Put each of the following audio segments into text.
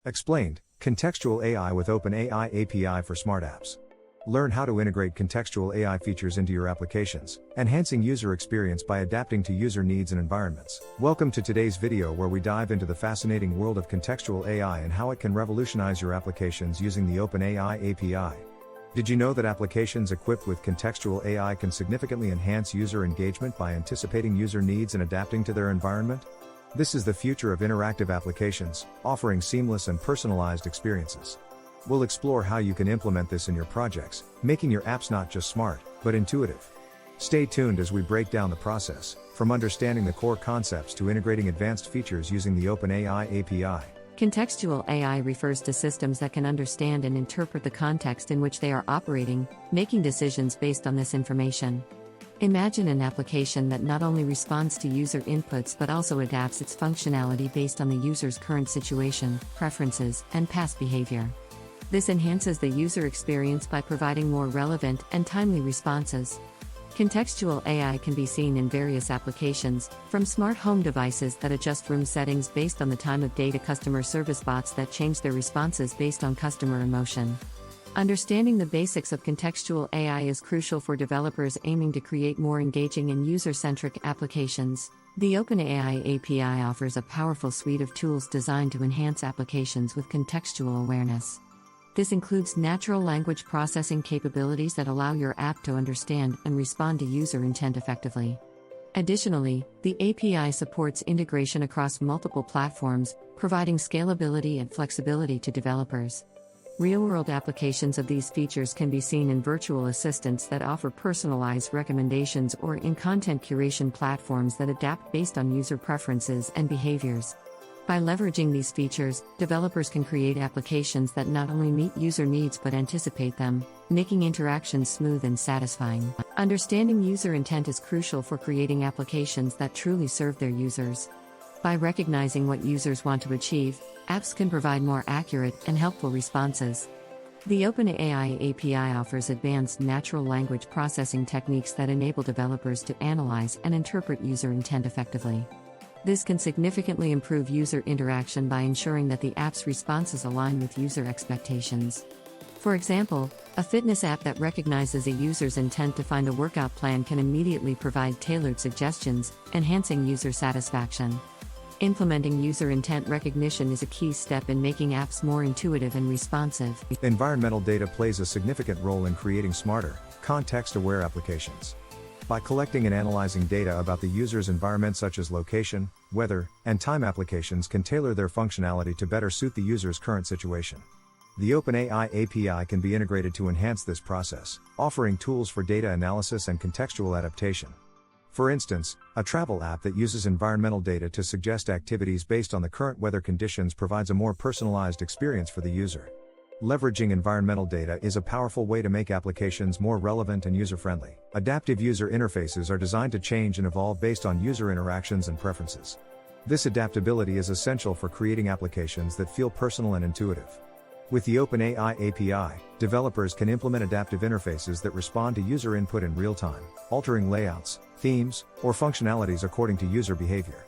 Explained, Contextual AI with OpenAI API for smart apps. Learn how to integrate contextual AI features into your applications, enhancing user experience by adapting to user needs and environments. Welcome to today's video where we dive into the fascinating world of contextual AI and how it can revolutionize your applications using the OpenAI API. Did you know that applications equipped with contextual AI can significantly enhance user engagement by anticipating user needs and adapting to their environment? This is the future of interactive applications, offering seamless and personalized experiences. We'll explore how you can implement this in your projects, making your apps not just smart, but intuitive. Stay tuned as we break down the process, from understanding the core concepts to integrating advanced features using the OpenAI API. Contextual AI refers to systems that can understand and interpret the context in which they are operating, making decisions based on this information. Imagine an application that not only responds to user inputs but also adapts its functionality based on the user's current situation, preferences, and past behavior. This enhances the user experience by providing more relevant and timely responses. Contextual AI can be seen in various applications, from smart home devices that adjust room settings based on the time of day to customer service bots that change their responses based on customer emotion. Understanding the basics of contextual AI is crucial for developers aiming to create more engaging and user-centric applications. The OpenAI API offers a powerful suite of tools designed to enhance applications with contextual awareness. This includes natural language processing capabilities that allow your app to understand and respond to user intent effectively. Additionally, the API supports integration across multiple platforms, providing scalability and flexibility to developers. Real-world applications of these features can be seen in virtual assistants that offer personalized recommendations or in content curation platforms that adapt based on user preferences and behaviors. By leveraging these features, developers can create applications that not only meet user needs but anticipate them, making interactions smooth and satisfying. Understanding user intent is crucial for creating applications that truly serve their users. By recognizing what users want to achieve, apps can provide more accurate and helpful responses. The OpenAI API offers advanced natural language processing techniques that enable developers to analyze and interpret user intent effectively. This can significantly improve user interaction by ensuring that the app's responses align with user expectations. For example, a fitness app that recognizes a user's intent to find a workout plan can immediately provide tailored suggestions, enhancing user satisfaction. Implementing user intent recognition is a key step in making apps more intuitive and responsive. Environmental data plays a significant role in creating smarter, context-aware applications. By collecting and analyzing data about the user's environment such as location, weather, and time, applications can tailor their functionality to better suit the user's current situation. The OpenAI API can be integrated to enhance this process, offering tools for data analysis and contextual adaptation. For instance, a travel app that uses environmental data to suggest activities based on the current weather conditions provides a more personalized experience for the user. Leveraging environmental data is a powerful way to make applications more relevant and user-friendly. Adaptive user interfaces are designed to change and evolve based on user interactions and preferences. This adaptability is essential for creating applications that feel personal and intuitive. With the OpenAI API, developers can implement adaptive interfaces that respond to user input in real time, altering layouts, themes, or functionalities according to user behavior.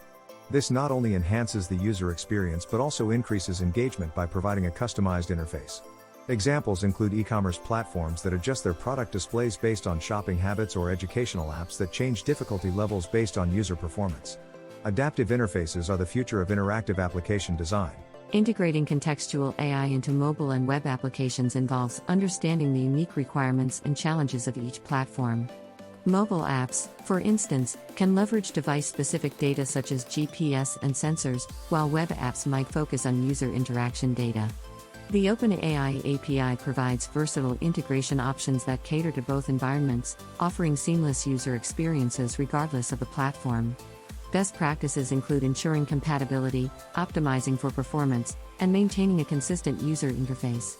This not only enhances the user experience but also increases engagement by providing a customized interface. Examples include e-commerce platforms that adjust their product displays based on shopping habits or educational apps that change difficulty levels based on user performance. Adaptive interfaces are the future of interactive application design. Integrating contextual AI into mobile and web applications involves understanding the unique requirements and challenges of each platform. Mobile apps, for instance, can leverage device-specific data such as GPS and sensors, while web apps might focus on user interaction data. The OpenAI API provides versatile integration options that cater to both environments, offering seamless user experiences regardless of the platform. Best practices include ensuring compatibility, optimizing for performance, and maintaining a consistent user interface.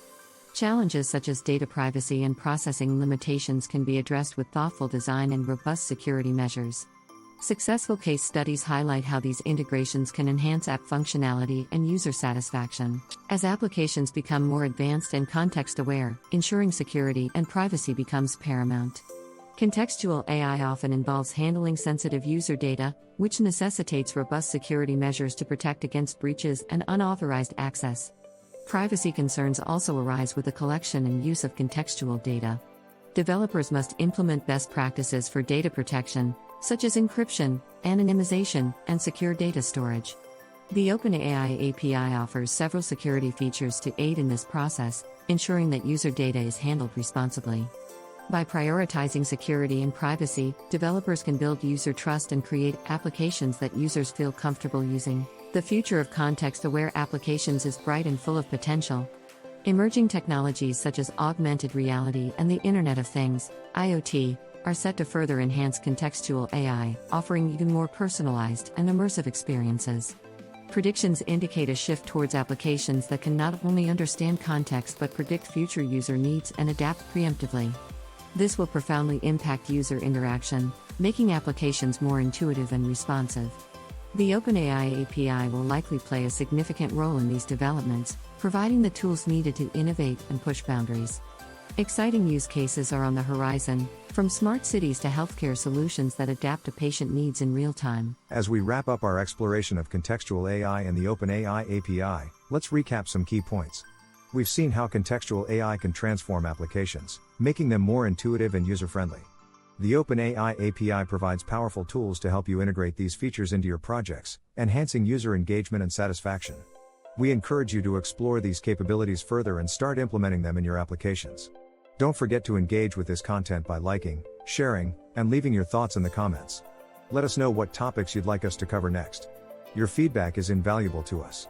Challenges such as data privacy and processing limitations can be addressed with thoughtful design and robust security measures. Successful case studies highlight how these integrations can enhance app functionality and user satisfaction. As applications become more advanced and context-aware, ensuring security and privacy becomes paramount. Contextual AI often involves handling sensitive user data, which necessitates robust security measures to protect against breaches and unauthorized access. Privacy concerns also arise with the collection and use of contextual data. Developers must implement best practices for data protection, such as encryption, anonymization, and secure data storage. The OpenAI API offers several security features to aid in this process, ensuring that user data is handled responsibly. By prioritizing security and privacy, developers can build user trust and create applications that users feel comfortable using. The future of context-aware applications is bright and full of potential. Emerging technologies such as augmented reality and the Internet of Things, IoT, are set to further enhance contextual AI, offering even more personalized and immersive experiences. Predictions indicate a shift towards applications that can not only understand context but predict future user needs and adapt preemptively. This will profoundly impact user interaction, making applications more intuitive and responsive. The OpenAI API will likely play a significant role in these developments, providing the tools needed to innovate and push boundaries. Exciting use cases are on the horizon, from smart cities to healthcare solutions that adapt to patient needs in real time. As we wrap up our exploration of contextual AI and the OpenAI API, let's recap some key points. We've seen how contextual AI can transform applications, making them more intuitive and user-friendly. The OpenAI API provides powerful tools to help you integrate these features into your projects, enhancing user engagement and satisfaction. We encourage you to explore these capabilities further and start implementing them in your applications. Don't forget to engage with this content by liking, sharing, and leaving your thoughts in the comments. Let us know what topics you'd like us to cover next. Your feedback is invaluable to us.